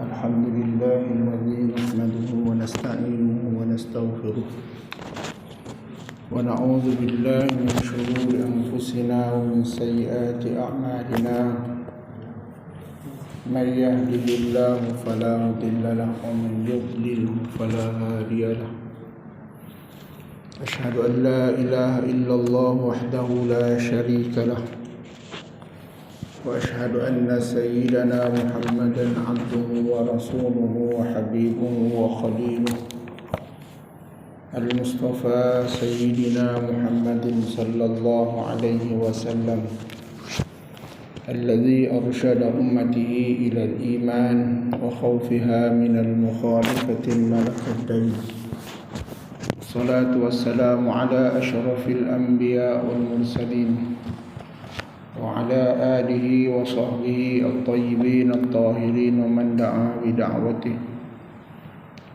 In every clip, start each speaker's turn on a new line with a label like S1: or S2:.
S1: الحمد لله الذي نحمده ونستعينه ونستغفره ونعوذ بالله من شرور أنفسنا ومن سيئات أعمالنا من يهده الله فلا مضل له ومن يضلل فلا هادي له أشهد أن لا إله إلا الله وحده لا شريك له وأشهد أن سيدنا محمدا عبده ورسوله وحبيبه وخليله المصطفى سيدنا محمد صلى الله عليه وسلم الذي أرشد أمته إلى الإيمان وخوفها من المخالفة الملك الدين. الصلاة والسلام على أشرف الأنبياء والمرسلين وعلى آله وصحبه الطيبين الطاهرين ومن دعا بدعوته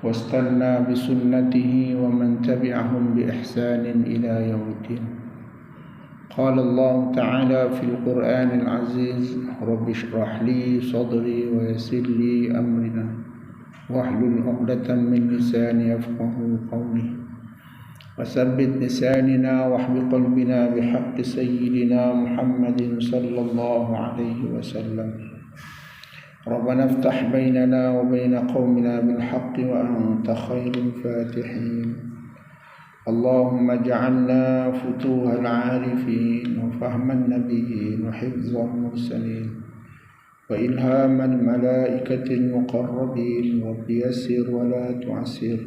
S1: واستنى بسنته ومن تبعهم بإحسان إلى يوم الدين. قال الله تعالى في القرآن العزيز: رب اشرح لي صدري ويسر لي أمري واحلل عقدة من لساني يفقهوا قولي وثبت لساننا واحفظ قلبنا بحق سيدنا محمد صلى الله عليه وسلم. ربنا افتح بيننا وبين قومنا بالحق وأنت خير الفاتحين. اللهم اجعلنا فتوح العارفين وفهم النبيين وحفظ المرسلين وإلهام الملائكة المقربين. رب يسر ولا تعسر،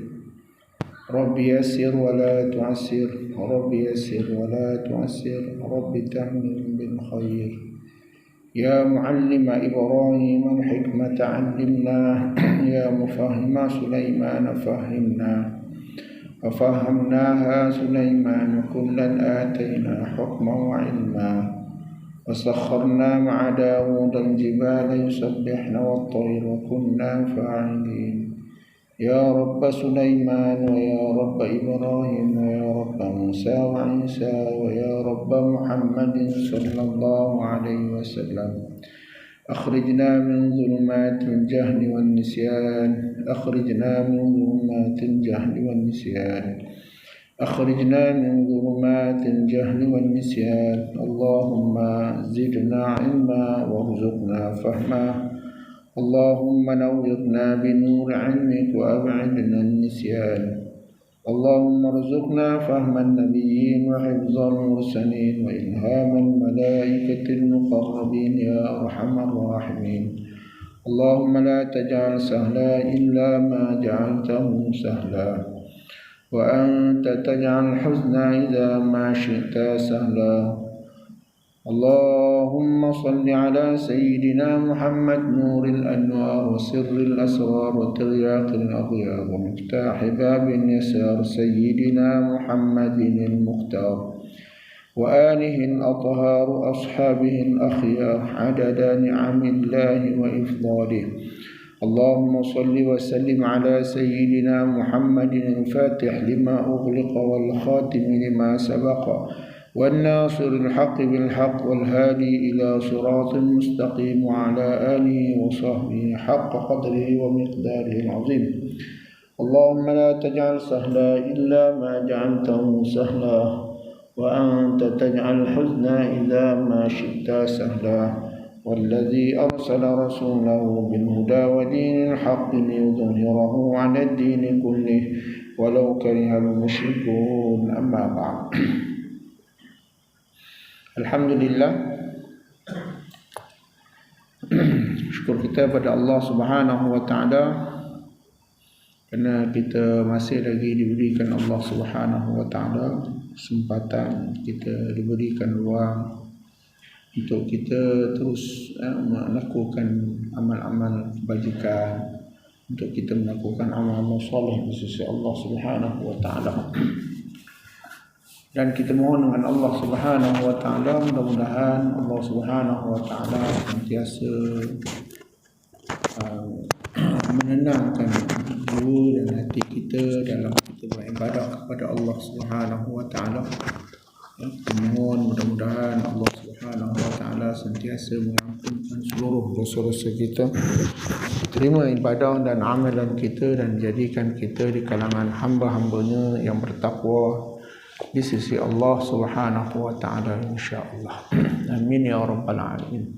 S1: رب يسر ولا تعسر، رب يسر ولا تعسر، رب تمن بالخير. يا معلم إبراهيم الحكمة علمنا، يا مفهم سليمان فهمنا، ففهمناها سليمان كلا آتينا حكما وعلما وسخرنا مع داود الجبال يسبحن والطير وكنا فاعلين. يا رب سليمان ويا رب إبراهيم ويا رب موسى وعيسى ويا رب محمد صلى الله عليه وسلم أخرجنا من ظلمات الجهل والنسيان، أخرجنا من ظلمات الجهل والنسيان، أخرجنا من ظلمات الجهل والنسيان. اللهم زدنا علما وارزقنا فهما، اللهم نورنا بنور علمك وأبعدنا النسيان. اللهم ارزقنا فهم النبيين وحفظ المرسلين وإلهام الملائكة المقربين يا أرحم الراحمين. اللهم لا تجعل سهلا إلا ما جعلته سهلا، وأنت تجعل الحزن إذا ما شئت سهلا. اللهم صل على سيدنا محمد نور الأنوار وسر الأسرار وترياق الأغيار ومفتاح باب اليسار سيدنا محمد المختار وآله الأطهار أصحابه الأخيار عدد نعم الله وإفضاله. اللهم صل وسلم على سيدنا محمد الفاتح لما أغلق والخاتم لما سبق والناصر الحق بالحق والهادي إلى صراط مستقيم وعلى آله وصحبه حق قدره ومقداره العظيم. اللهم لا تجعل سهلا إلا ما جعلته سهلا، وأنت تجعل الحزن إذا ما شئت سهلا. والذي أرسل رسوله بالهدى ودين الحق ليظهره على الدين كله ولو كره المشركون. أما بعد. Alhamdulillah, syukur kita pada Allah Subhanahu wa taala kerana kita masih lagi diberikan Allah Subhanahu wa taala kesempatan, kita diberikan ruang untuk kita terus melakukan amal-amal kebajikan, untuk kita melakukan amal-amal soleh di sisi Allah Subhanahu wa taala. Dan kita mohon dengan Allah Subhanahu wa taala, mudah-mudahan Allah Subhanahu wa taala sentiasa menenangkan jiwa dan hati kita dalam kita beribadah kepada Allah Subhanahu wa taala. Mohon mudah-mudahan Allah Subhanahu wa taala sentiasa mengampunkan seluruh dosa-dosa kita, terima ibadah dan amalan kita, dan jadikan kita di kalangan hamba-hambanya yang bertakwa di sisi Allah Subhanahu wa taala, insya-Allah. Amin ya rabbal alamin.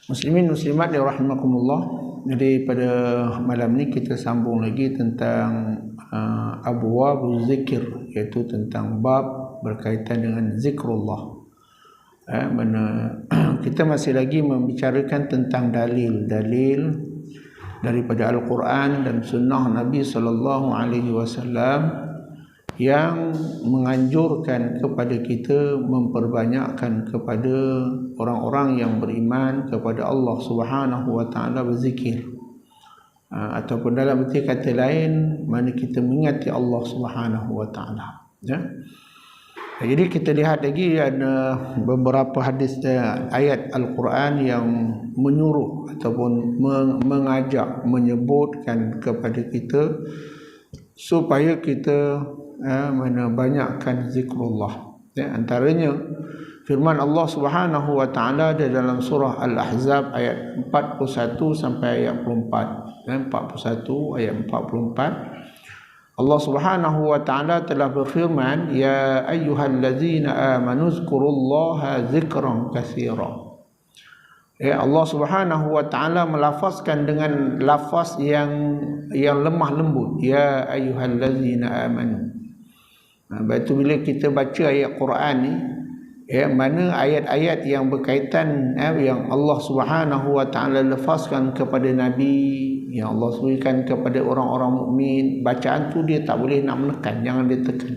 S1: Muslimin muslimat yang rahimakumullah, jadi pada malam ni kita sambung lagi tentang abwabuz zikir, iaitu tentang bab berkaitan dengan zikrullah. Mana kita masih lagi membicarakan tentang dalil-dalil daripada Al-Quran dan sunnah Nabi sallallahu alaihi wasallam yang menganjurkan kepada kita memperbanyakkan kepada orang-orang yang beriman kepada Allah Subhanahu wa taala berzikir, ataupun dalam arti kata lain, mana kita mengingati Allah Subhanahu wa taala, ya. Jadi kita lihat lagi ada beberapa hadis ayat Al-Quran yang menyuruh ataupun mengajak, menyebutkan kepada kita supaya kita banyakkan zikrullah. Antaranya firman Allah Subhanahu wa taala di dalam surah Al-Ahzab ayat 41 sampai ayat 44. 41 ayat 44. Allah Subhanahu wa taala telah berfirman, ya ayyuhallazina amanu zkurullaha zikran katsira. Ya, Allah Subhanahu wa taala melafazkan dengan lafaz yang lemah lembut, ya ayyuhallazina amanu. Lepas tu bila kita baca ayat Quran ni, ya, mana ayat-ayat yang berkaitan yang Allah Subhanahu wa taala lafazkan kepada Nabi, yang Allah berikan kepada orang-orang mukmin, bacaan tu dia tak boleh nak menekan, jangan dia tekan.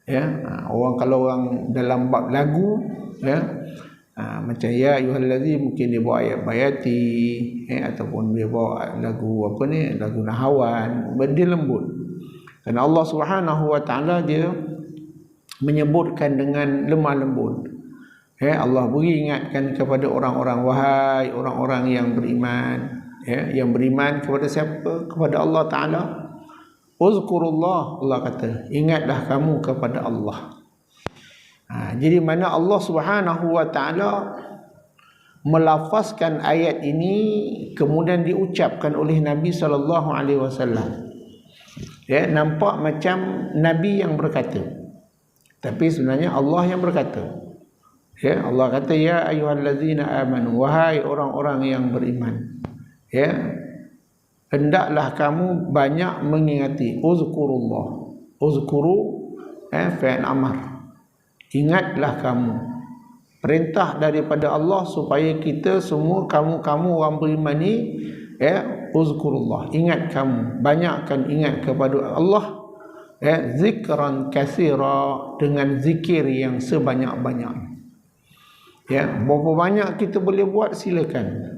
S1: Ya, kalau orang dalam bab lagu, ya, macam ya ayyuhallazi, mungkin dia bawa ayat bayati, ataupun dia bawa lagu lagu nahawan, dia lembut. Kerana Allah Subhanahu wa taala dia menyebutkan dengan lemah lembut. Allah beri ingatkan kepada orang-orang, wahai orang-orang yang beriman, yang beriman kepada siapa? Kepada Allah Ta'ala. Uzkurullah, Allah kata, ingatlah kamu kepada Allah. Jadi mana Allah Subhanahu wa taala melafazkan ayat ini kemudian diucapkan oleh Nabi sallallahu alaihi wasallam. Ya, nampak macam Nabi yang berkata, tapi sebenarnya Allah yang berkata. Ya, Allah kata, ya ayyuhallazina amanu, wahai orang-orang yang beriman. Ya, hendaklah kamu banyak mengingati. Uzkurullah, uzkuru fi'il amr, ingatlah kamu, perintah daripada Allah supaya kita semua, kamu orang beriman ni, ya, uzkurullah, ingat kamu, banyakkan ingat kepada Allah, ya, zikran katsira, dengan zikir yang sebanyak-banyak. Ya, berapa banyak kita boleh buat, silakan.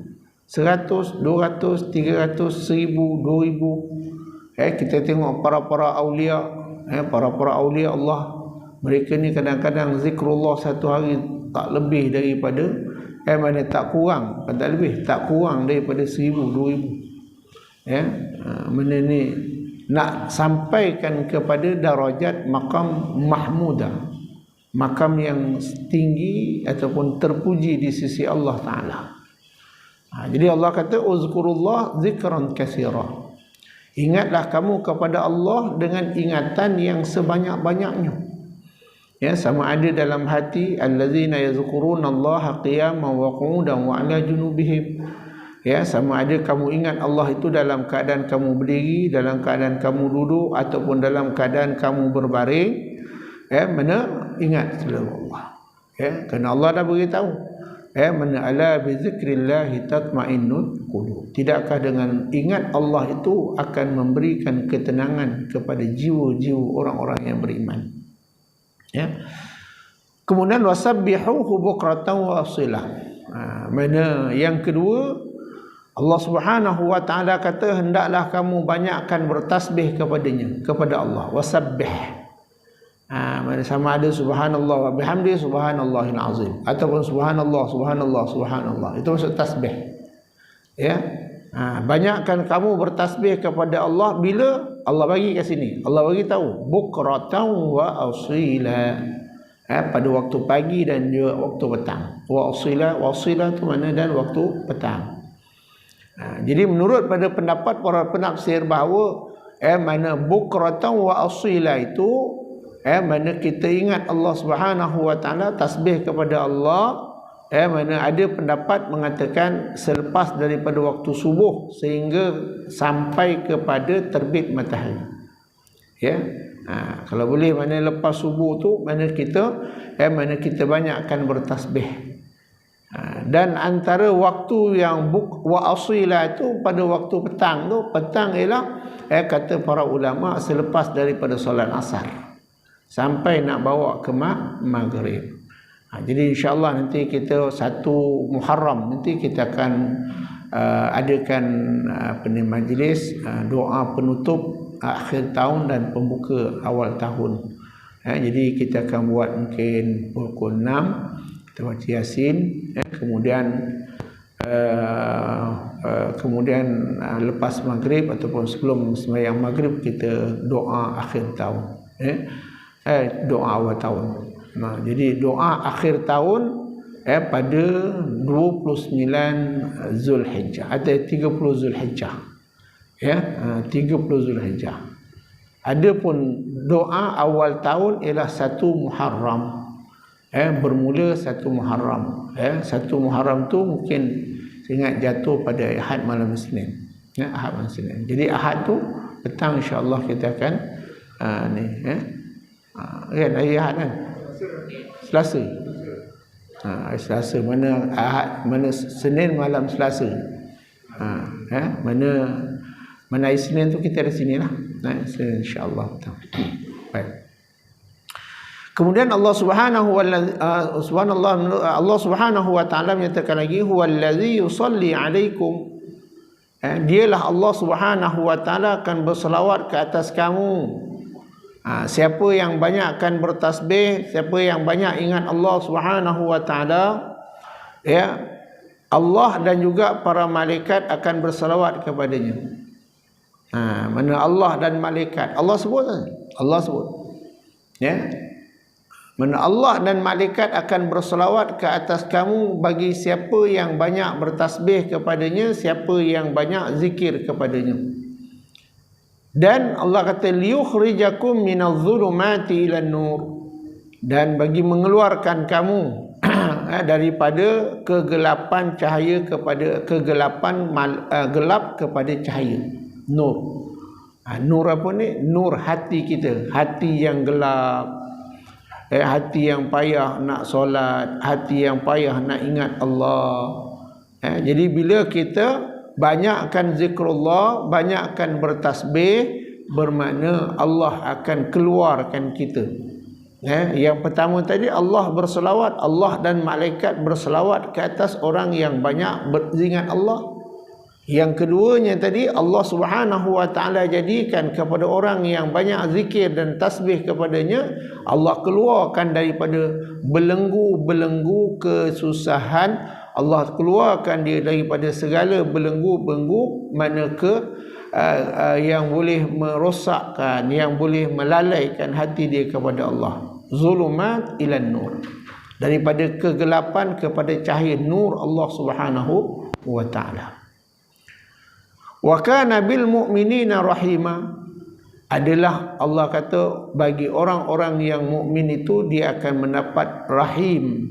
S1: 100, 200, 300, 1000, 2000. Kita tengok para-para awliya, para-para awliya Allah, mereka ni kadang-kadang zikrullah satu hari tak lebih daripada mana tak kurang, tak lebih, tak kurang daripada 1000, 2000. Ya, mana ni nak sampaikan kepada darajat maqam mahmudah, makam yang tinggi ataupun terpuji di sisi Allah Ta'ala. Jadi Allah kata, uzkurullah zikran katsira, ingatlah kamu kepada Allah dengan ingatan yang sebanyak-banyaknya. Ya, sama ada dalam hati, allazina yazkurunallaha qiyaman wa qu'udan wa 'ala junubihim. Ya, sama ada kamu ingat Allah itu dalam keadaan kamu berdiri, dalam keadaan kamu duduk, ataupun dalam keadaan kamu berbaring. Ya, mana ingat selalu Allah. Ya, kerana Allah dah beritahu, mana ala bi zikrillahi tatmainnul qulub. Tidakkah dengan ingat Allah itu akan memberikan ketenangan kepada jiwa-jiwa orang-orang yang beriman. Ya. Kemudian wasabbihuhu bukratan wa asilah. Mana yang kedua, Allah Subhanahu wa taala kata, hendaklah kamu banyakkan bertasbih kepadanya, kepada Allah. Wasabbih. Mana sama ada subhanallah wa bihamdi subhanallahil azim, ataupun subhanallah subhanallah subhanallah, itu maksud tasbih. Ya. Banyakkan kamu bertasbih kepada Allah. Bila? Allah bagi kat sini, Allah bagi tahu bukratan wa asila, pada waktu pagi dan juga waktu petang. Wa asila tu mana? Dan waktu petang. Jadi menurut pada pendapat para penafsir bahawa mana bukratan wa asila itu mana kita ingat Allah Subhanahu wa taala, tasbih kepada Allah. Mana ada pendapat mengatakan selepas daripada waktu subuh sehingga sampai kepada terbit matahari. Kalau boleh mana lepas subuh tu mana kita banyakkan bertasbih. Dan antara waktu yang wa asila itu pada waktu petang tu, petang ialah kata para ulama selepas daripada solat asar sampai nak bawa ke maghrib. Jadi insya-Allah nanti kita 1 Muharram nanti kita akan adakan majlis doa penutup akhir tahun dan pembuka awal tahun. Jadi kita akan buat mungkin pukul 6 kita baca Yasin, kemudian lepas maghrib ataupun sebelum sembahyang maghrib kita doa akhir tahun. Doa awal tahun. Jadi doa akhir tahun pada 29 Zulhijjah atau 30 Zulhijjah. 30 Zulhijjah. Adapun doa awal tahun ialah 1 Muharram. Bermula 1 Muharram. 1 Muharram tu mungkin saya ingat jatuh pada Ahad malam Isnin. Ahad malam Isnin. Jadi Ahad tu petang insya-Allah kita akan hari Ahad kan? Selasa. Selasa mana Ahad, mana Senin malam Selasa. Mana hari Senin tu kita ada sinilah. Insya-Allah. Baik. Kemudian Allah Subhanahu wa taala menyatakan lagi huwallazi yusalli alaikum. Dialah Allah Subhanahu wa taala akan berselawat ke atas kamu. Siapa yang banyak akan bertasbih, siapa yang banyak ingat Allah Subhanahu wa taala, Allah dan juga para malaikat akan berselawat kepadanya. Mana Allah dan malaikat? Allah sebut. Mana Allah dan malaikat akan berselawat ke atas kamu bagi siapa yang banyak bertasbih kepadanya, siapa yang banyak zikir kepadanya. Dan Allah kata liyukhrijakum minadh-dhulumati ilan nur, dan bagi mengeluarkan kamu daripada kegelapan cahaya kepada gelap kepada cahaya. Nur. Nur apa ni? Nur hati kita, hati yang gelap, hati yang payah nak solat, hati yang payah nak ingat Allah. Jadi bila kita banyakkan zikrullah, banyakkan bertasbih, bermakna Allah akan keluarkan kita. Yang pertama tadi Allah berselawat, Allah dan malaikat berselawat ke atas orang yang banyak beringat Allah. Yang keduanya tadi Allah Subhanahu wa taala jadikan kepada orang yang banyak zikir dan tasbih kepadanya, Allah keluarkan daripada belenggu-belenggu kesusahan, Allah keluarkan dia daripada segala belenggu-belenggu yang boleh merosakkan, yang boleh melalaikan hati dia kepada Allah. Zulumat ilan nur, daripada kegelapan kepada cahaya nur Allah Subhanahu wa taala. Wa kana bil mu'minina rahima, adalah Allah kata bagi orang-orang yang mukmin itu dia akan mendapat rahim.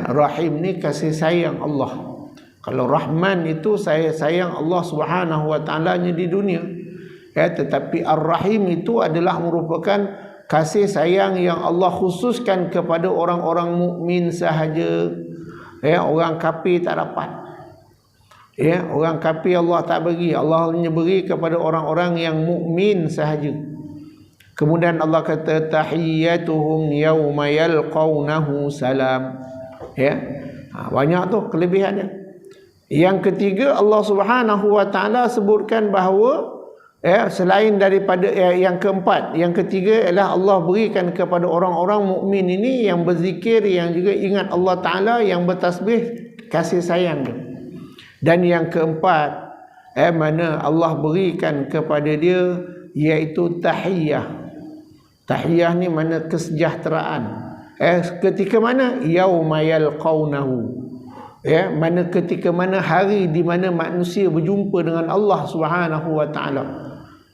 S1: Rahim ni kasih sayang Allah. Kalau Rahman itu saya sayang Allah Subhanahu wa taala-nya di dunia. Tetapi Ar-Rahim itu adalah merupakan kasih sayang yang Allah khususkan kepada orang-orang mukmin sahaja. Orang kafir tak dapat. Orang kafir Allah tak bagi. Allah hanya beri kepada orang-orang yang mukmin sahaja. Kemudian Allah kata tahiyyatuhum yawma yalqawnahu salam. Banyak tu kelebihannya. Yang ketiga, Allah Subhanahu wa taala sebutkan bahawa selain daripada yang keempat, yang ketiga ialah Allah berikan kepada orang-orang mukmin ini yang berzikir, yang juga ingat Allah taala, yang bertasbih, kasih sayang dia. Dan yang keempat, mana Allah berikan kepada dia, iaitu tahiyah. Tahiyah ni mana kesejahteraan. Ketika mana? Yauma yalqaunahu. Mana ketika mana hari di mana manusia berjumpa dengan Allah Subhanahu wa taala.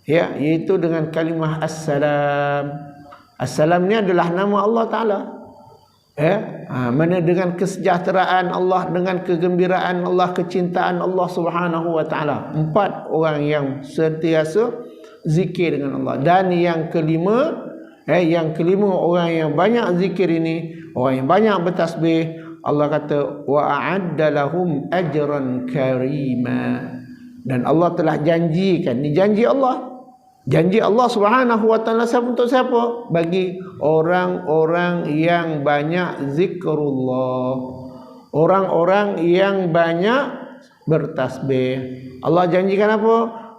S1: Iaitu dengan kalimah assalam. Assalam ni adalah nama Allah Taala. Mana dengan kesejahteraan Allah, dengan kegembiraan Allah, kecintaan Allah Subhanahu wa taala. 4 orang yang sentiasa zikir dengan Allah. Dan yang kelima, orang yang banyak zikir ini, orang yang banyak bertasbih, Allah kata wa a'adda lahum ajran karima. Dan Allah telah janjikan, ni janji Allah. Janji Allah Subhanahu wa taala untuk siapa? Bagi orang-orang yang banyak zikrullah. Orang-orang yang banyak bertasbih. Allah janjikan apa?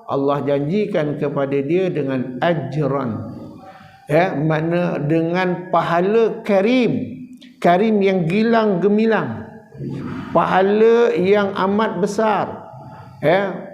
S1: Allah janjikan kepada dia dengan ajran. Makna dengan pahala karim. Karim yang gilang gemilang. Pahala yang amat besar.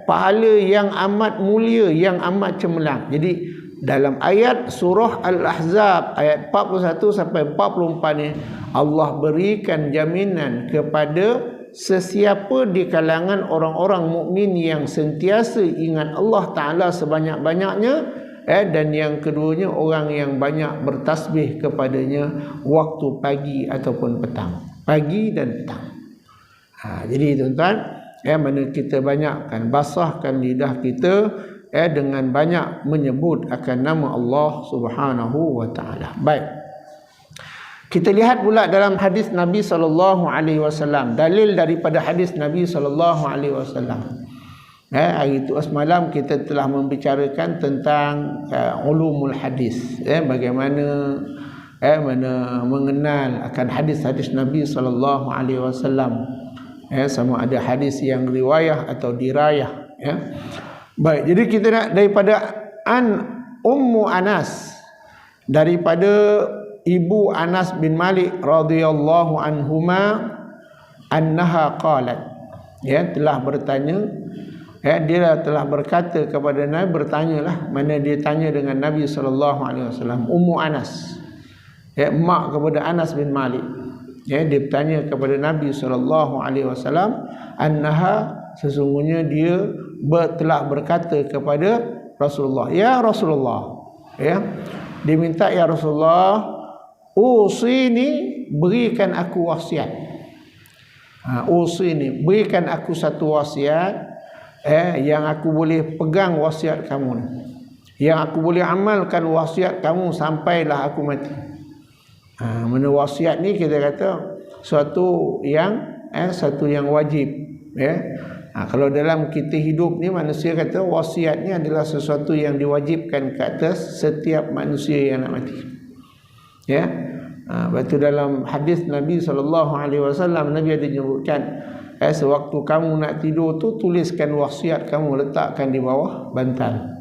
S1: Pahala yang amat mulia, yang amat cemerlang. Jadi dalam ayat surah Al-Ahzab ayat 41 sampai 44 ni, Allah berikan jaminan kepada sesiapa di kalangan orang-orang mukmin yang sentiasa ingat Allah Ta'ala sebanyak-banyaknya, dan yang keduanya orang yang banyak bertasbih kepadanya waktu pagi ataupun petang. Pagi dan petang. Jadi tuan-tuan, mana kita banyakkan, basahkan lidah kita dengan banyak menyebut akan nama Allah Subhanahu wa taala. Baik. Kita lihat pula dalam hadis Nabi SAW, dalil daripada hadis Nabi SAW. Hari itu semalam kita telah membicarakan tentang ulumul hadis, bagaimana mengenal akan hadis-hadis Nabi SAW. Sama ada hadis yang riwayah atau dirayah. Baik, jadi kita nak daripada Ummu Anas, daripada ibu Anas bin Malik radhiyallahu anhuma, annaha qalat, telah bertanya, dia telah berkata kepada Nabi, bertanyalah, mana dia tanya dengan Nabi SAW. Ummu Anas, mak kepada Anas bin Malik, dia bertanya kepada Nabi SAW, annaha, sesungguhnya dia telah berkata kepada Rasulullah, ya Rasulullah, dia minta, ya Rasulullah, usini, berikan aku wasiat. Usini, berikan aku satu wasiat, yang aku boleh pegang wasiat kamu ni, yang aku boleh amalkan wasiat kamu sampailah aku mati. Mana wasiat ni kita kata suatu yang wajib. Kalau dalam kita hidup ni, manusia kata wasiat ni adalah sesuatu yang diwajibkan ke atas setiap manusia yang nak mati. Lepas tu dalam hadis Nabi SAW, Nabi ada menyebutkan, sewaktu kamu nak tidur tu, tuliskan wasiat kamu, letakkan di bawah bantal.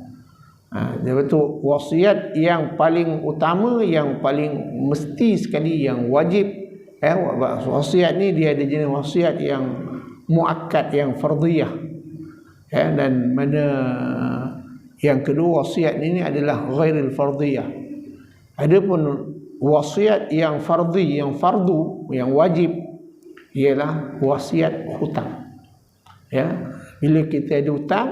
S1: Dia betul wasiat yang paling utama, yang paling mesti sekali, yang wajib. Wasiat ni dia ada jenis wasiat yang muakkad, yang fardhiyah. Dan mana yang kedua, wasiat ini adalah ghairil fardhiyah. Adapun wasiat yang fardhi, yang fardu, yang wajib, ialah wasiat hutang. Bila kita ada hutang,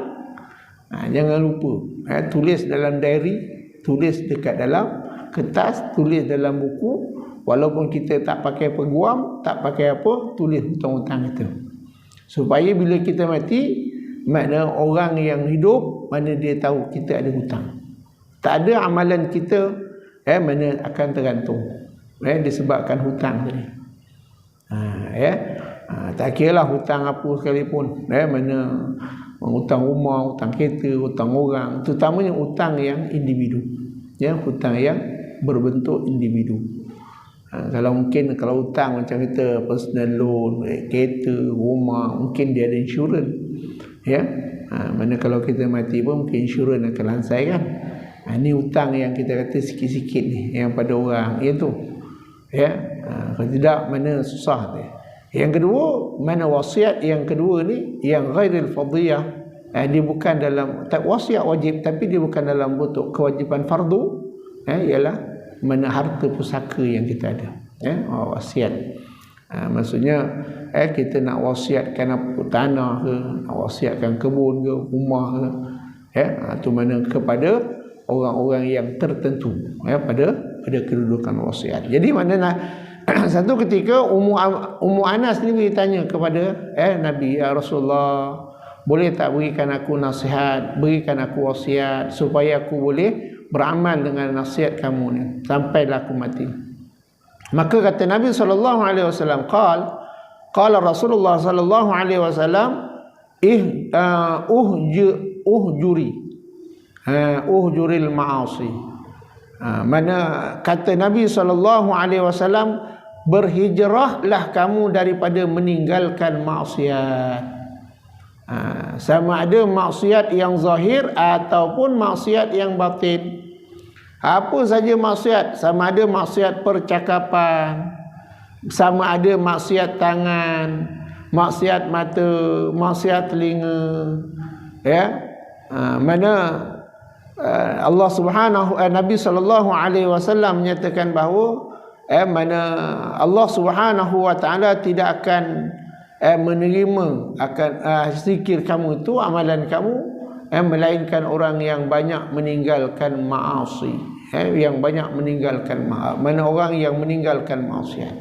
S1: jangan lupa, tulis dalam diary, tulis dekat dalam kertas, tulis dalam buku. Walaupun kita tak pakai peguam, tak pakai apa, tulis hutang-hutang itu, supaya bila kita mati, makna orang yang hidup, mana dia tahu kita ada hutang. Tak ada amalan kita mana akan tergantung disebabkan hutang tadi. Tak kira lah hutang apa sekalipun, mana hutang rumah, hutang kereta, hutang orang, terutamanya hutang yang individu, hutang yang berbentuk individu. Kalau hutang macam kita personal loan, kereta, rumah, mungkin dia ada insurans, mana kalau kita mati pun mungkin insurans akan lansai kan. Ini hutang yang kita kata sikit-sikit ni, yang pada orang, itu kalau tidak, mana susah dia. Yang kedua, mana wasiat yang kedua ni, yang ghairil fardhiyah, dia bukan dalam wasiat wajib, tapi dia bukan dalam bentuk kewajipan fardu, ialah mana harta pusaka yang kita ada, wasiat. Maksudnya kita nak wasiatkan apa, tanah ke, nak wasiatkan kebun ke, rumah ke, tu mana kepada orang-orang yang tertentu, pada kedudukan wasiat. Jadi mana satu ketika Ummu Anas ni bertanya kepada Nabi, ya Rasulullah, boleh tak berikan aku nasihat, berikan aku wasiat supaya aku boleh beramal dengan nasihat kamu ni sampailah aku mati. Maka kata Nabi SAW, qala Rasulullah SAW, uhjuril ma'asi. Mana kata Nabi SAW, berhijrahlah kamu daripada meninggalkan maksiat. Sama ada maksiat yang zahir ataupun maksiat yang batin. Apa saja maksiat, sama ada maksiat percakapan, sama ada maksiat tangan, maksiat mata, maksiat telinga, mana Allah Nabi SAW menyatakan bahawa mana Allah Subhanahu wa taala tidak akan menerima akan zikir kamu itu, amalan kamu, melainkan orang yang banyak meninggalkan maasi, yang banyak meninggalkan mana orang yang meninggalkan maksiat,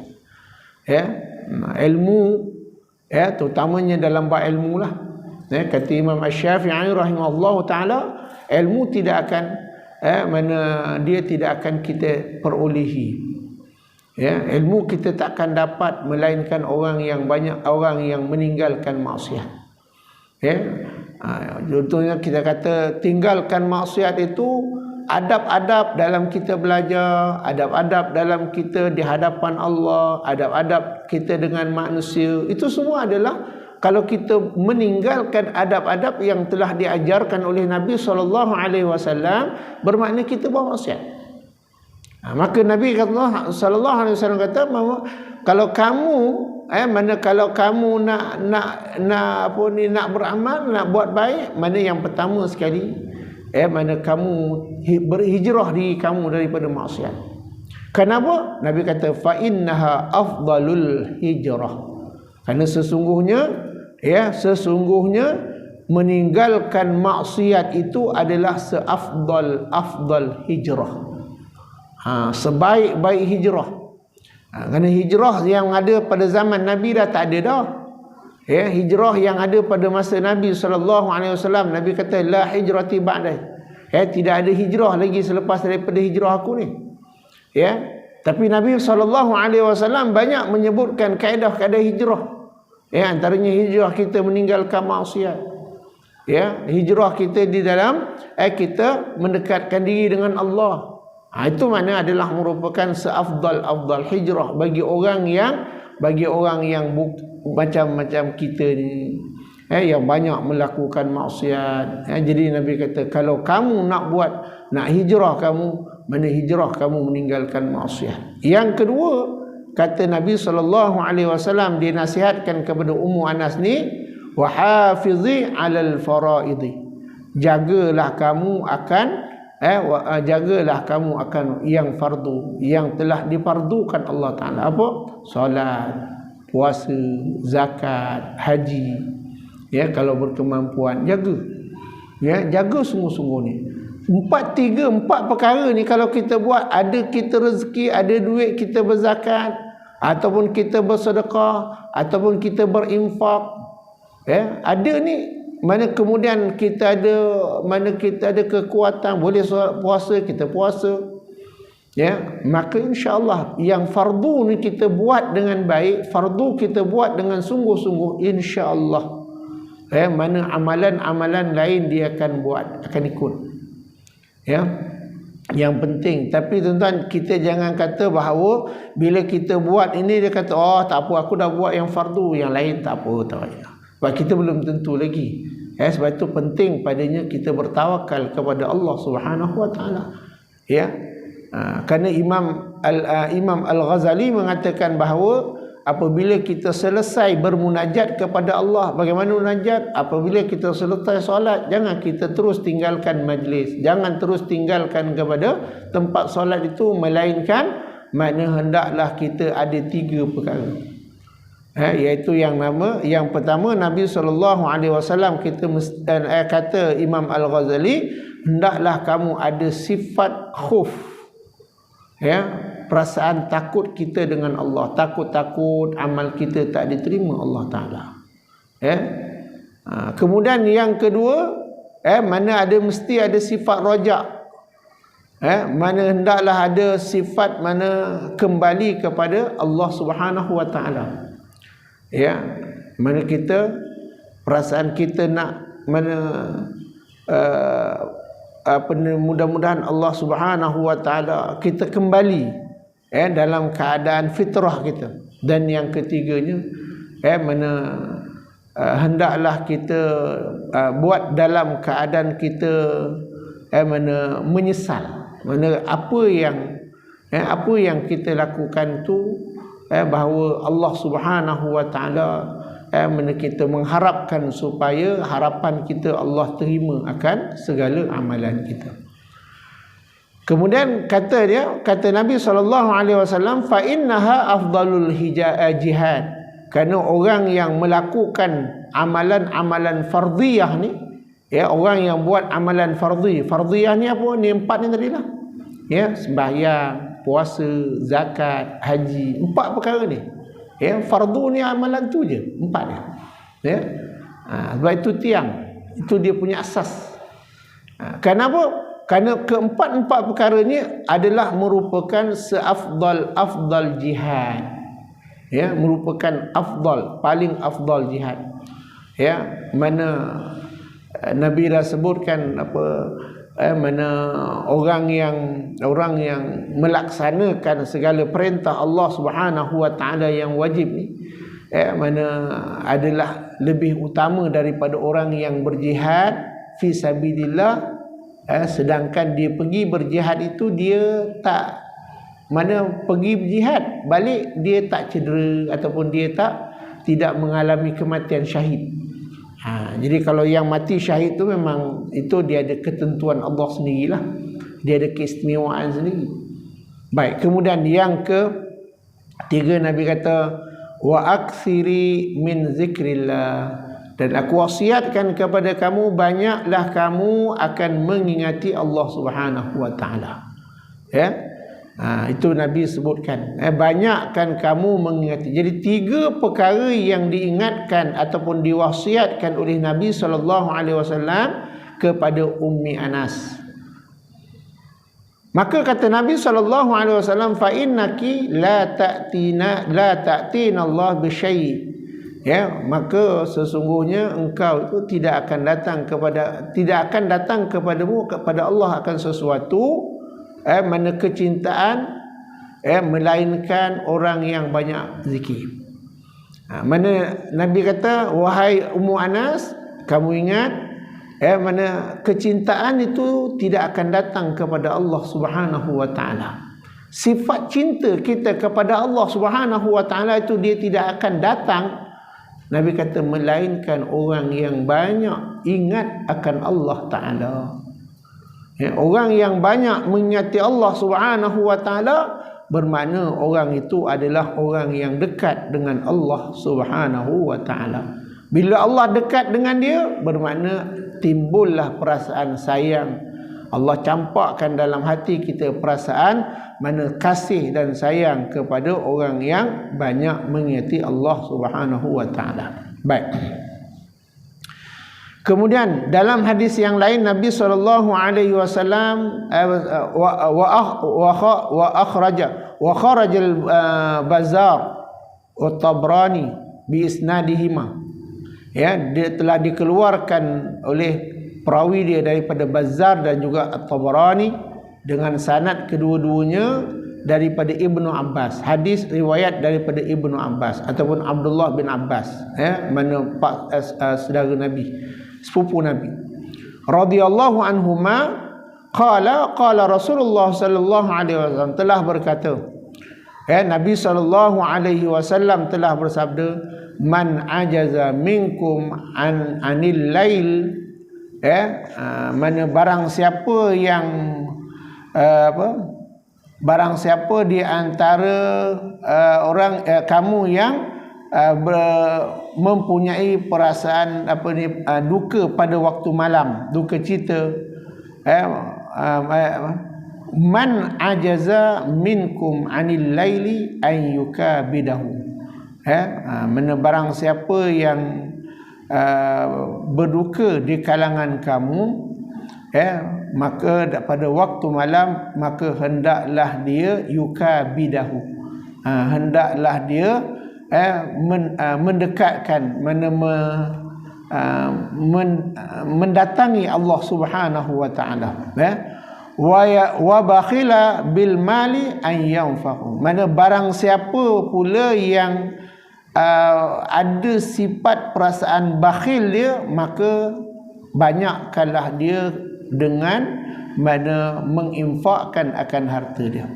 S1: ilmu, terutamanya dalam bab ilmu lah. Kata Imam Asy-Syafi'i rahimahullah taala, ilmu tidak akan mana dia tidak akan kita perolehi. Ilmu kita takkan dapat melainkan orang yang banyak, orang yang meninggalkan maksiat. Contohnya kita kata tinggalkan maksiat itu adab-adab dalam kita belajar, adab-adab dalam kita di hadapan Allah, adab-adab kita dengan manusia, itu semua adalah kalau kita meninggalkan adab-adab yang telah diajarkan oleh Nabi SAW, bermakna kita buat maksiat. Maka Nabi SAW kata, kalau kamu kalau kamu nak beramal, nak buat baik, mana yang pertama sekali mana kamu berhijrah diri kamu daripada maksiat. Kenapa? Nabi kata fa innaha afdalul hijrah. Kerana sesungguhnya meninggalkan maksiat itu adalah afdal hijrah. Sebaik-baik hijrah. Kerana hijrah yang ada pada zaman Nabi dah tak ada dah. Hijrah yang ada pada masa Nabi SAW, Nabi kata la hijrati ba'da. Tidak ada hijrah lagi selepas daripada hijrah aku ni. Tapi Nabi SAW banyak menyebutkan kaedah-kaedah hijrah. Antaranya hijrah kita meninggalkan maksiat. Hijrah kita di dalam kita mendekatkan diri dengan Allah. Itu mana adalah merupakan seafdal hijrah bagi orang yang macam kita ni, yang banyak melakukan maksiat. Jadi Nabi kata kalau kamu nak hijrah kamu, mana hijrah kamu meninggalkan maksiat. Yang kedua, kata Nabi SAW, dia nasihatkan kepada Ummu Anas ni, wa hafizi 'alal faraidi. Jagalah kamu akan yang fardu, yang telah difardukan Allah Ta'ala. Apa? Solat, puasa, zakat, haji. Kalau berkemampuan, jaga. Jaga sungguh-sungguh ni. Empat perkara ni kalau kita buat, ada kita rezeki, ada duit kita berzakat, ataupun kita bersedekah, ataupun kita berinfak. Ada ni, mana kemudian kita ada kekuatan boleh puasa, kita puasa, maka insya-Allah yang fardu ni kita buat dengan baik, fardu kita buat dengan sungguh-sungguh, insya-Allah mana amalan-amalan lain dia akan ikut. Yang penting, tapi tuan-tuan, kita jangan kata bahawa bila kita buat ini dia kata tak apa, aku dah buat yang fardu, yang lain tak apa, tak payah. Sebab kita belum tentu lagi. Sebab itu penting padanya kita bertawakal kepada Allah Subhanahu wa taala. Kerana Imam Al-Ghazali mengatakan bahawa apabila kita selesai bermunajat kepada Allah. Bagaimana munajat? Apabila kita selesai solat, jangan kita terus tinggalkan majlis, jangan terus tinggalkan kepada tempat solat itu, melainkan makna hendaklah kita ada 3 perkara. Iaitu yang pertama, Nabi SAW kata Imam Al-Ghazali, hendaklah kamu ada sifat khuf, perasaan takut kita dengan Allah, takut amal kita tak diterima Allah Ta'ala. Kemudian yang kedua, mana mesti ada sifat rojak, mana hendaklah ada sifat mana kembali kepada Allah Subhanahu Wa Ta'ala. Mana kita, perasaan kita nak mana mudah-mudahan Allah Subhanahu Wa Ta'ala kita kembali dalam keadaan fitrah kita. Dan yang ketiganya, mana hendaklah kita buat dalam keadaan kita mana menyesal, mana apa yang kita lakukan tu bahawa Allah Subhanahu Wa Ta'ala mana kita mengharapkan supaya harapan kita Allah terima akan segala amalan kita. Kemudian kata Nabi SAW, fa innaha afdalul jihad. Kerana orang yang melakukan amalan-amalan fardiyah ni, orang yang buat amalan fardiyah ni apa? Ni 4 ni tadi lah. Sembahyang, puasa, zakat, haji, 4 perkara ni. Fardu ni amalan tu je, 4 ni. Sebab itu tiang, itu dia punya asas. Kenapa? Kerana keempat-empat perkara ni adalah merupakan seafdal jihad. Merupakan paling afdal jihad. Mana Nabi dah sebutkan mana orang yang melaksanakan segala perintah Allah Subhanahu Wa Ta'ala yang wajib ni, mana adalah lebih utama daripada orang yang berjihad fi sabilillah. Sedangkan dia pergi berjihad itu, dia tak pergi berjihad balik dia tak cedera ataupun dia tidak mengalami kematian syahid. Jadi kalau yang mati syahid tu memang itu dia ada ketentuan Allah sendirilah, dia ada keistimewaan sendiri. Baik, kemudian yang ketiga Nabi kata, wa aktsiri min zikrillah, dan aku wasiatkan kepada kamu, banyaklah kamu akan mengingati Allah Subhanahu Wa Ta'ala. Itu Nabi sebutkan, banyakkan kamu mengingati. Jadi 3 perkara yang diingatkan ataupun diwasiatkan oleh Nabi SAW kepada Ummi Anas. Maka kata Nabi SAW, fa innaki la ta'tina Allah bi syai'. Maka sesungguhnya engkau itu tidak akan datang kepadamu kepada Allah akan sesuatu mana kecintaan melainkan orang yang banyak zikir. Mana Nabi kata, wahai Ummu Anas, kamu ingat mana kecintaan itu tidak akan datang kepada Allah Subhanahu Wa Ta'ala. Sifat cinta kita kepada Allah Subhanahu Wa Ta'ala itu dia tidak akan datang, Nabi kata, melainkan orang yang banyak ingat akan Allah Ta'ala. Orang yang banyak mengingati Allah Subhanahu Wa Ta'ala, bermakna orang itu adalah orang yang dekat dengan Allah Subhanahu Wa Ta'ala. Bila Allah dekat dengan dia, bermakna timbullah perasaan sayang. Allah campakkan dalam hati kita perasaan mana kasih dan sayang kepada orang yang banyak mengingati Allah Subhanahu Wa Ta'ala. Baik. Kemudian dalam hadis yang lain Nabi SAW wa kharaja al-Bazzar wa Tabrani bi isnadihima. Dia telah dikeluarkan oleh perawi dia daripada Bazzar dan juga At-Tabarani dengan sanad kedua-duanya daripada Ibnu Abbas. Hadis riwayat daripada Ibnu Abbas ataupun Abdullah bin Abbas, mana saudara Nabi, sepupu Nabi. Radhiyallahu anhuma qala Rasulullah sallallahu alaihi wasallam, telah berkata Nabi SAW telah bersabda, man ajaza minkum anil lail, mana barang siapa yang barang siapa di antara orang kamu yang mempunyai perasaan duka pada waktu malam, duka cita, man ajaza minkum anil laili an yukabidahu, mana barang siapa yang berduka di kalangan kamu, maka pada waktu malam, maka hendaklah dia yukabidahu, hendaklah dia mendekatkan, mendatangi Allah Subhanahu wa taala, wa bakhila bil mali an yanfa'u, mana barang siapa pula yang ada sifat perasaan bakhil dia, maka banyakkanlah dia dengan mana menginfakkan akan harta dia,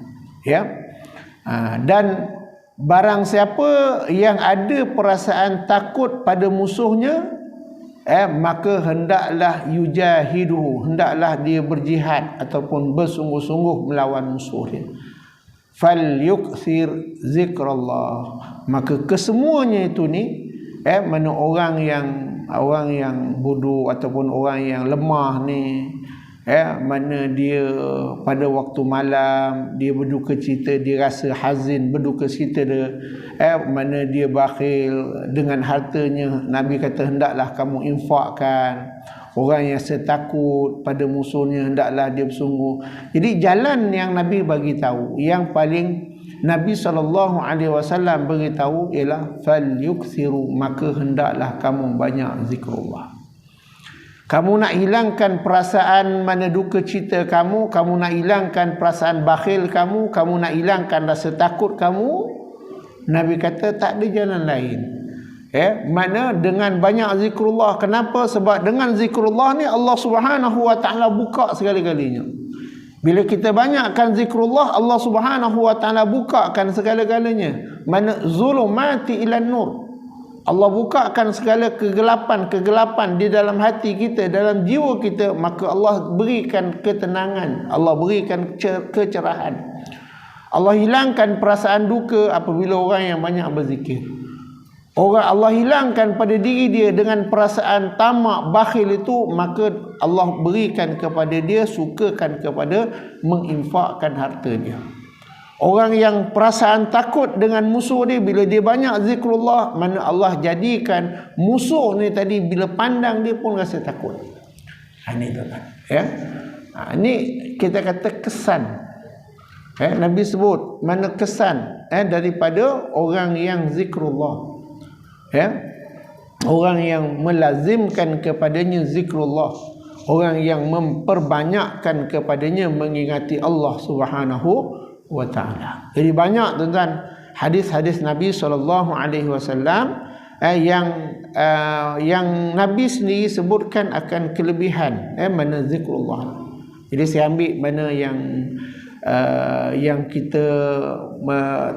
S1: dan barang siapa yang ada perasaan takut pada musuhnya, maka hendaklah yujahidu, hendaklah dia berjihad ataupun bersungguh-sungguh melawan musuh dia. Fal yukthir zikrullah, maka kesemuanya itu ni, mana orang yang bodoh ataupun orang yang lemah ni, mana dia pada waktu malam dia berduka cita, dia rasa hazin, berduka cita dia, mana dia bakhil dengan hartanya, Nabi kata hendaklah kamu infakkan. Orang yang setakut pada musuhnya, hendaklah dia bersungguh. Jadi jalan yang Nabi bagi tahu, yang paling Nabi SAW beritahu ialah fal yukthiru, maka hendaklah kamu banyak zikrullah. Kamu nak hilangkan perasaan mana duka cita kamu, kamu nak hilangkan perasaan bakhil kamu, kamu nak hilangkan rasa takut kamu, Nabi kata tak ada jalan lain. Mana dengan banyak zikrullah. Kenapa? Sebab dengan zikrullah ni Allah Subhanahu wa taala buka segala-galanya. Bila kita banyakkan zikrullah, Allah Subhanahu wa taala bukakan segala-galanya. Mana zulumati ilan nur, Allah bukakan segala kegelapan di dalam hati kita, dalam jiwa kita, maka Allah berikan ketenangan, Allah berikan kecerahan. Allah hilangkan perasaan duka apabila orang yang banyak berzikir. Allah hilangkan pada diri dia dengan perasaan tamak, bakhil itu, maka Allah berikan kepada dia, sukakan kepada menginfakkan harta dia. Orang yang perasaan takut dengan musuh dia, bila dia banyak zikrullah, mana Allah jadikan musuh ni tadi bila pandang dia pun rasa takut. Ini tuan, ini kita kata kesan. Nabi sebut mana kesan daripada orang yang zikrullah. Orang yang melazimkan kepadanya zikrullah, orang yang memperbanyakkan kepadanya mengingati Allah Subhanahu wa taala. Jadi banyak tuan-tuan hadis-hadis Nabi SAW yang Nabi sendiri sebutkan akan kelebihan mana zikrullah. Jadi saya ambil mana yang kita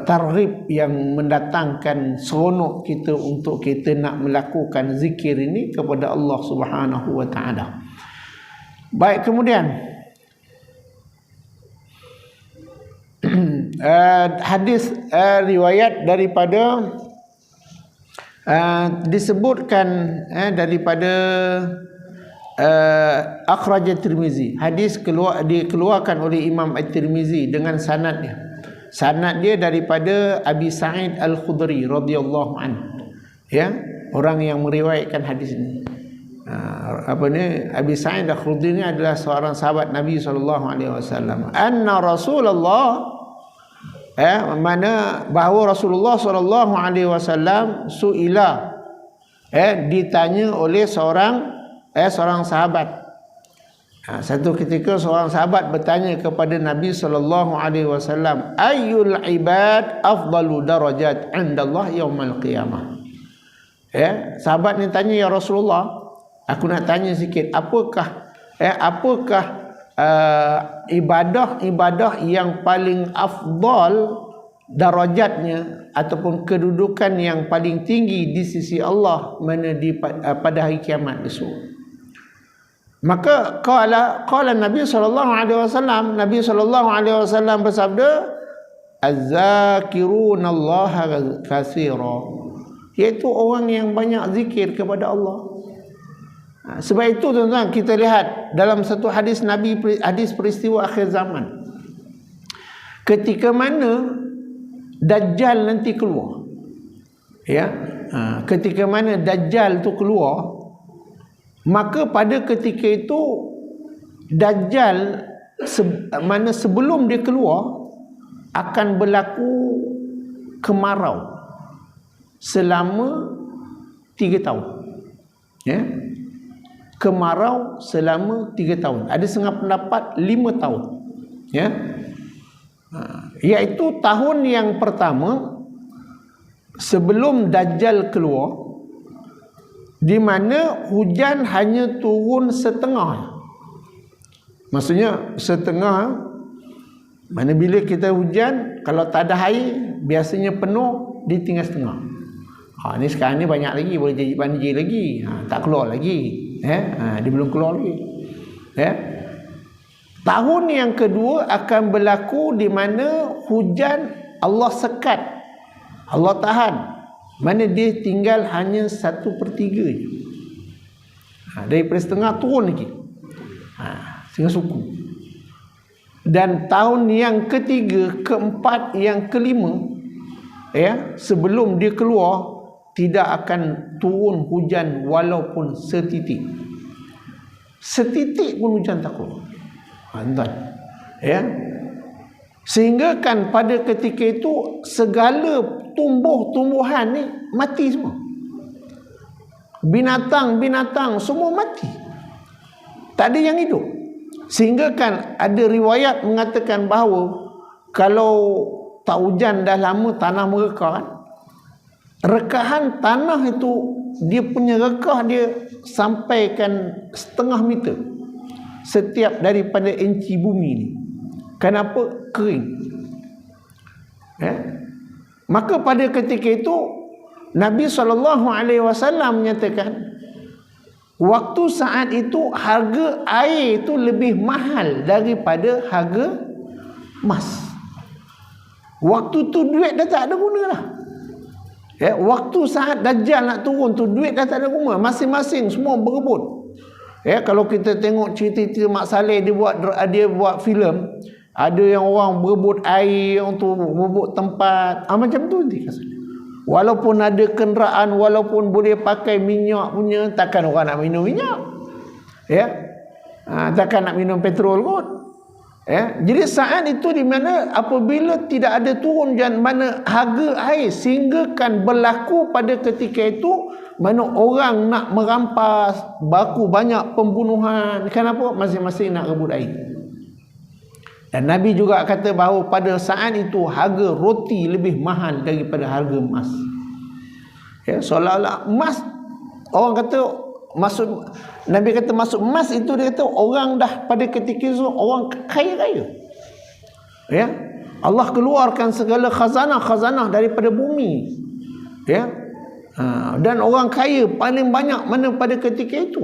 S1: targhib, yang mendatangkan seronok kita untuk kita nak melakukan zikir ini kepada Allah Subhanahu wa taala. Baik, kemudian hadis riwayat daripada disebutkan daripada akhraj at-Tirmizi. Hadis dikeluarkan oleh Imam at-Tirmizi dengan sanadnya. Sanad dia daripada Abi Sa'id Al-Khudri radhiyallahu anhu. Orang yang meriwayatkan hadis ini. Abi Sa'id Al-Khudri ini adalah seorang sahabat Nabi SAW. Anna Rasulullah, mana bahawa Rasulullah SAW su'ila, ditanya oleh seorang sahabat. Satu ketika seorang sahabat bertanya kepada Nabi SAW, ayyul ibad afdalu darajat indallah yaumal qiyamah. Sahabat ni tanya, ya Rasulullah, aku nak tanya sikit, apakah ibadah yang paling afdal darajatnya ataupun kedudukan yang paling tinggi di sisi Allah mana pada hari kiamat besok. Maka qala Nabi sallallahu alaihi wasallam bersabda, az-zakirunallaha katsira, iaitu orang yang banyak zikir kepada Allah. Sebab itu tuan-tuan, kita lihat dalam satu hadis Nabi, hadis peristiwa akhir zaman, ketika mana Dajjal nanti keluar, ya, ketika mana Dajjal tu keluar, maka pada ketika itu Dajjal mana sebelum dia keluar akan berlaku kemarau selama 3 tahun, ya, kemarau selama 3 tahun. Ada setengah pendapat 5 tahun, ya, iaitu tahun yang pertama sebelum Dajjal keluar, di mana hujan hanya turun setengah. Maksudnya setengah, mana bila kita hujan, kalau tak ada air biasanya penuh, dia tinggal setengah. Ni sekarang ni banyak lagi, boleh jadi banjir lagi, tak keluar lagi, dia belum keluar lagi, ya. Tahun yang kedua akan berlaku di mana hujan Allah sekat, Allah tahan, mana dia tinggal hanya 1/3 je. Daripada setengah turun lagi, setengah suku. Dan tahun yang ketiga, keempat, yang kelima, ya, sebelum dia keluar tidak akan turun hujan walaupun setitik. Setitik pun hujan tak keluar. Tuan, ya, sehingga kan pada ketika itu segala tumbuh-tumbuhan ni mati semua, binatang-binatang semua mati, tak ada yang hidup. Sehingga kan ada riwayat mengatakan bahawa kalau tak hujan dah lama, tanah merekah kan, rekahan tanah itu, dia punya rekah dia sampaikan setengah meter setiap daripada inci bumi ni. Kenapa? Kering, ya? Maka pada ketika itu Nabi SAW menyatakan, waktu saat itu harga air itu lebih mahal daripada harga emas. Waktu tu duit dah tak ada guna lah, ya. Waktu saat Dajjal nak turun tu, duit dah tak ada guna, masing-masing semua berebut. Ya, kalau kita tengok cerita-cerita Mak Saleh, dia buat filem, ada yang orang berebut air, orang tu berebut tempat, macam tu nanti kasar. Walaupun ada kenderaan, walaupun boleh pakai minyak punya, takkan orang nak minum minyak, ya, takkan nak minum petrol kot, ya. Jadi saat itu di mana apabila tidak ada turun hujan, mana harga air, sehingga kan berlaku pada ketika itu mana orang nak merampas, berlaku banyak pembunuhan. Kenapa? Masing-masing nak rebut air. Dan Nabi juga kata bahawa pada saat itu harga roti lebih mahal daripada harga emas, ya, seolah-olah emas, orang kata maksud, Nabi kata maksud emas itu, dia kata orang dah pada ketika itu orang kaya-kaya, ya. Allah keluarkan segala khazanah-khazanah daripada bumi, ya. Dan orang kaya paling banyak mana pada ketika itu.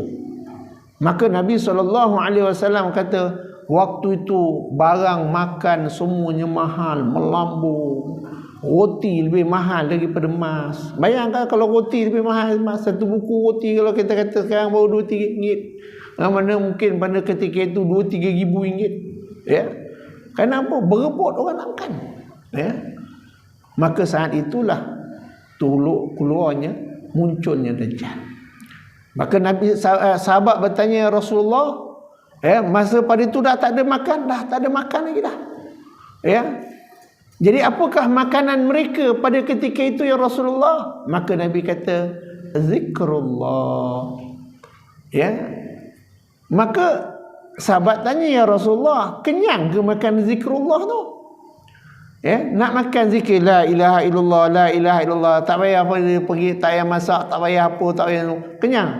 S1: Maka Nabi SAW kata, waktu itu barang makan semuanya mahal, melambung. Roti lebih mahal daripada emas. Bayangkan kalau roti lebih mahal emas, satu buku roti kalau kita kata sekarang baru 2-3 ringgit, mana mungkin pada ketika itu 2-3 ribu ringgit, ya. Kenapa? Berebut orang nak makan, ya. Maka saat itulah keluarnya, munculnya Dajjal. Maka Nabi, sahabat bertanya, Rasulullah, ya, masa pada itu dah tak ada makan, dah tak ada makan lagi dah, ya. Jadi apakah makanan mereka pada ketika itu ya Rasulullah? Maka Nabi kata, zikrullah, ya. Maka sahabat tanya, ya Rasulullah, kenyang ke makan zikrullah tu? Ya, nak makan zikir la ilaha illallah, la ilaha illallah, tak payah pergi, tak payah masak, tak payah apa, tak payah, kenyang.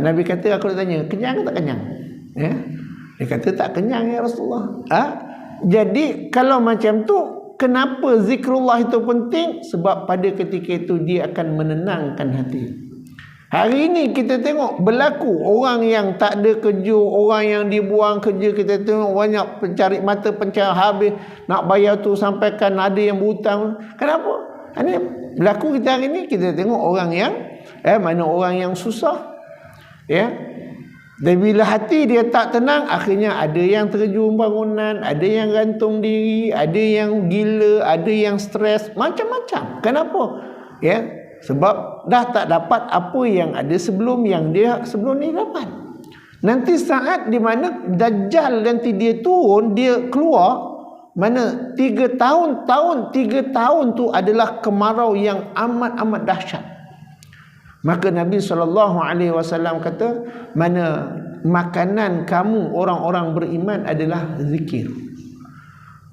S1: Nabi kata, aku nak tanya, kenyang ke tak kenyang? Ya. Dia kata tak kenyang ya Rasulullah. Jadi kalau macam tu, kenapa zikrullah itu penting? Sebab pada ketika itu dia akan menenangkan hati. Hari ini kita tengok berlaku orang yang tak ada kerja, orang yang dibuang kerja, kita tengok banyak pencari mata pencari habis, nak bayar tu sampaikan ada yang berhutang. Kenapa? Ini berlaku kita hari ini, kita tengok orang yang mana orang yang susah. Ya. Dan bila hati dia tak tenang, akhirnya ada yang terjun bangunan, ada yang gantung diri, ada yang gila, ada yang stres, macam-macam. Kenapa? Ya. Sebab dah tak dapat apa yang ada sebelum ni dapat. Nanti saat di mana Dajjal nanti dia turun, dia keluar, mana 3 tahun tu adalah kemarau yang amat dahsyat. Maka Nabi SAW kata, mana makanan kamu orang-orang beriman adalah zikir.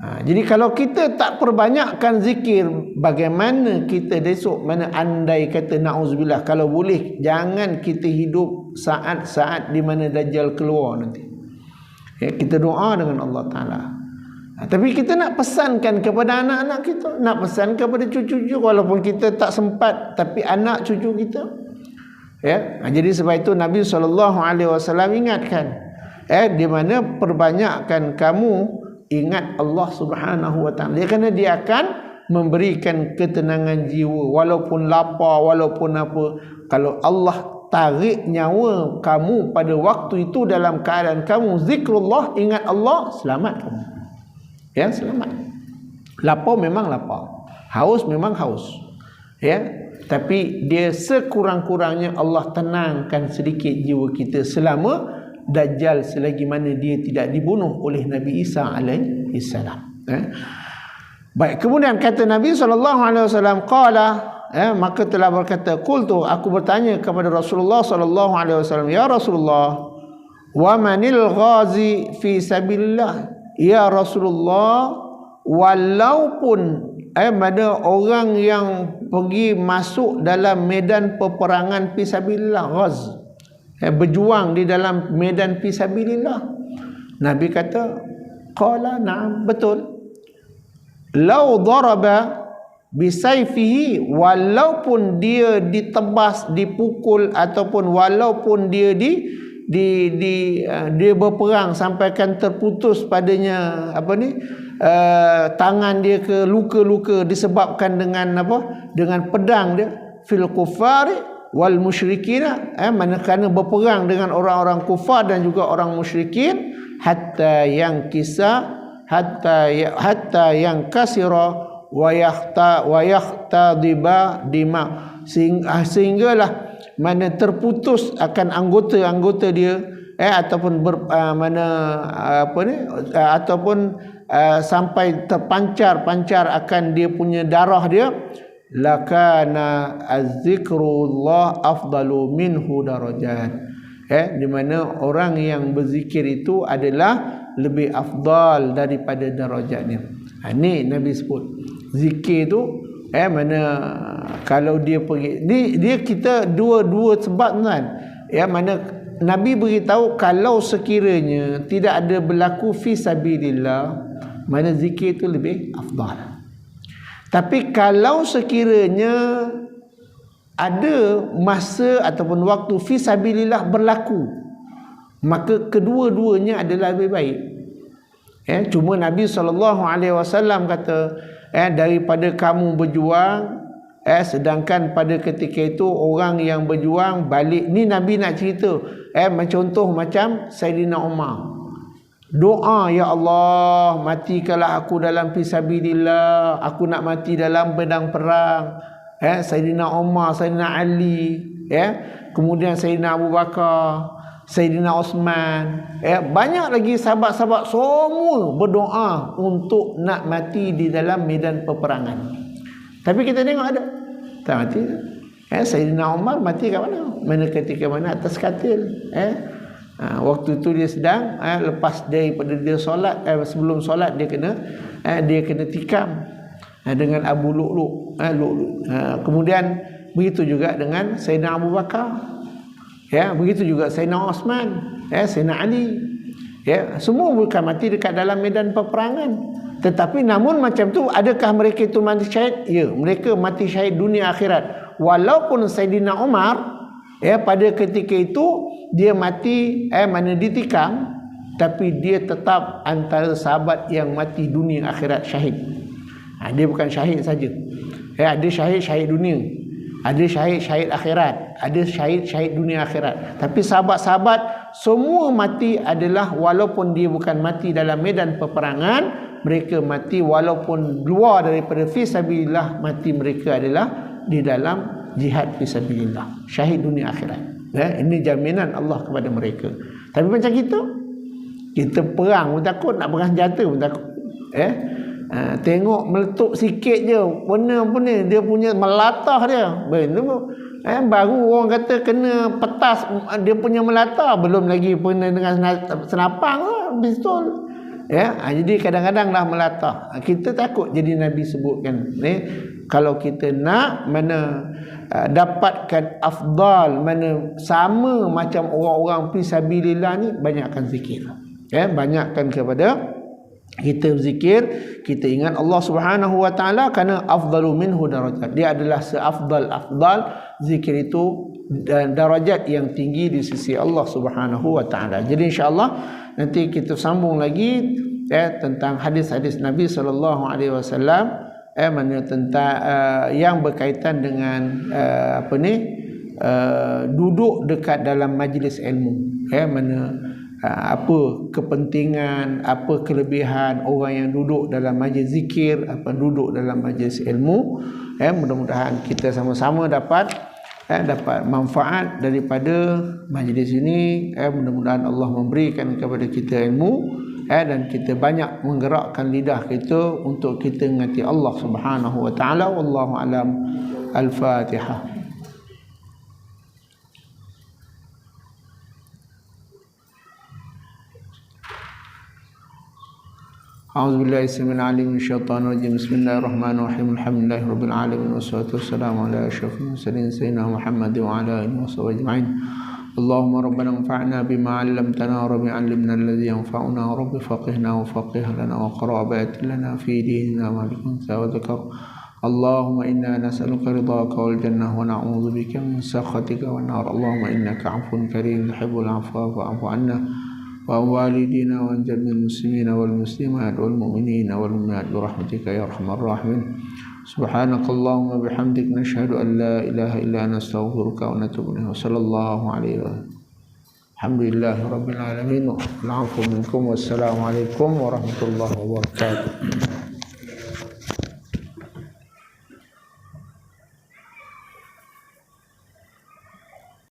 S1: Jadi kalau kita tak perbanyakkan zikir, bagaimana kita besok, mana andai kata na'udzubillah, kalau boleh jangan kita hidup saat-saat di mana Dajjal keluar nanti. Kita doa dengan Allah Ta'ala. Tapi kita nak pesankan kepada anak-anak kita, nak pesan kepada cucu-cucu, walaupun kita tak sempat, tapi anak cucu kita. Jadi sebab itu Nabi SAW ingatkan, di mana perbanyakkan kamu ingat Allah Subhanahu wa ta'ala. Kerana dia akan memberikan ketenangan jiwa, walaupun lapar, walaupun apa. Kalau Allah tarik nyawa kamu pada waktu itu dalam keadaan kamu zikrullah, ingat Allah, selamat kamu. Selamat. Lapar memang lapar, haus memang haus. Tapi dia sekurang-kurangnya Allah tenangkan sedikit jiwa kita selama Dajjal, selagi mana dia tidak dibunuh oleh Nabi Isa alaihi salam. Baik, kemudian kata Nabi SAW, qala, maka telah berkata, qultu, aku bertanya kepada Rasulullah SAW, ya Rasulullah, wa manil ghazi fi sabilillah, ya Rasulullah, walaupun mana orang yang pergi masuk dalam medan peperangan fi sabilillah, ghaz, berjuang di dalam medan fisabilillah. Nabi kata, qala na'am, betul. Lau daraba bisayfihi, walaupun dia ditebas, dipukul, ataupun walaupun dia dia berperang sampaikan terputus padanya tangan dia ke luka-luka disebabkan dengan dengan pedang dia, fil kufari wal musyrikina, manakala berperang dengan orang-orang kufar dan juga orang musyrikin, hatta yang kasira wa yahtadiba dima, sehinggalah mana terputus akan anggota-anggota dia, ataupun ataupun sampai terpancar akan dia punya darah dia, lakana azzikrullah afdalu minhu darajat. Di mana orang yang berzikir itu adalah lebih afdal daripada darajatnya. Ini Nabi sebut zikir itu, mana kalau dia pergi, dia kita dua sebab kan. Mana Nabi beritahu kalau sekiranya tidak ada berlaku fi sabilillah, mana zikir itu lebih afdal. Tapi kalau sekiranya ada masa ataupun waktu fisabilillah berlaku, maka kedua-duanya adalah lebih baik. Cuma Nabi SAW kata, daripada kamu berjuang, sedangkan pada ketika itu orang yang berjuang balik. Ni Nabi nak cerita, contoh macam Sayyidina Umar. Doa, ya Allah, matikanlah aku dalam fisabilillah, aku nak mati dalam pedang perang. Sayyidina Umar, Sayyidina Ali, kemudian Sayyidina Abu Bakar, Sayyidina Osman, banyak lagi sahabat-sahabat semua berdoa untuk nak mati di dalam medan peperangan. Tapi kita tengok ada tak mati. Sayyidina Umar mati kat mana? Mana ketika mana? Atas katil. Waktu itu dia sedang lepas daripada dia solat, sebelum solat dia kena tikam dengan Abu Lu'lu'. Kemudian begitu juga dengan Sayyidina Abu Bakar, begitu juga Sayyidina Osman, Sayyidina Ali, semua bukan mati dekat dalam medan peperangan,
S2: Tetapi namun macam tu, adakah mereka itu mati syahid? Ya, mereka mati syahid dunia akhirat. Walaupun Saidina Umar pada ketika itu dia mati mana ditikam, tapi dia tetap antara sahabat yang mati dunia akhirat syahid. Dia bukan syahid saja. Ada syahid dunia, ada syahid akhirat, ada syahid dunia akhirat. Tapi sahabat-sahabat semua mati adalah walaupun dia bukan mati dalam medan peperangan, mereka mati walaupun luar daripada fisabilillah, mati mereka adalah di dalam jihad fisabilillah, syahid dunia akhirat. Ini jaminan Allah kepada mereka. Tapi macam kita perang pun takut, nak perang senjata pun takut. Tengok meletup sikit je, benda dia punya melatah dia. Baru orang kata kena petas dia punya melatah, belum lagi pernah dengan senapang pistol. Jadi kadang-kadang dah melatah. Kita takut. Jadi Nabi sebutkan kalau kita nak mana dapatkan afdal, mana sama macam orang-orang fisabilillah ni, banyakkan zikir. Banyakkan kepada kita berzikir, kita ingat Allah Subhanahu wa taala, kerana afdalu minhu darajat. Dia adalah seafdal zikir itu, dan darajat yang tinggi di sisi Allah Subhanahu wa taala. Jadi insya-Allah nanti kita sambung lagi tentang hadis-hadis Nabi sallallahu alaihi wasallam mana tentang yang berkaitan dengan duduk dekat dalam majlis ilmu. Mana apa kepentingan, apa kelebihan orang yang duduk dalam majlis zikir, apa duduk dalam majlis ilmu. Mudah-mudahan kita sama-sama dapat manfaat daripada majlis ini. Mudah-mudahan Allah memberikan kepada kita ilmu, dan kita banyak menggerakkan lidah kita untuk kita mengasihi Allah Subhanahu wa taala. Wallahu alam. Al-Fatihah. A'udzu billahi samil alim minasyaitonir rajim. Bismillahirrahmanirrahim. Alhamdulillahirabbil alamin wassalatu wassalamu ala asyrafil mursalin sayyidina Muhammad wa ala alihi washabihi ajma'in. Allahumma rabbana anfa'na bima 'allamtana wa rabbi 'allimna alladhi yanfa'una wa rabbi faqihna wa faqih lana wa qra' batil lana fi dinina wa bikum wa dzakar. Allahumma inna nas'aluka ridhaka wal jannah wa na'udzu bika min sakhatika wan nar. Allahumma innaka 'afuwun karim tuhibbul 'afwa fa'fu 'anna wa walidina wa jami'il muslimina wal muslimat wal mu'minina wal mu'minat bi rahmatika ya arhamar rahimin. Subhanakallahumma bihamdik nashhadu an la ilaha illa anta astaghfiruka wa natubu ilaik. Sallallahu alaihi wa sallam. Alhamdulillahirabbil alamin. Wa'alaikum minkum wassalamu alaikum warahmatullahi wabarakatuh.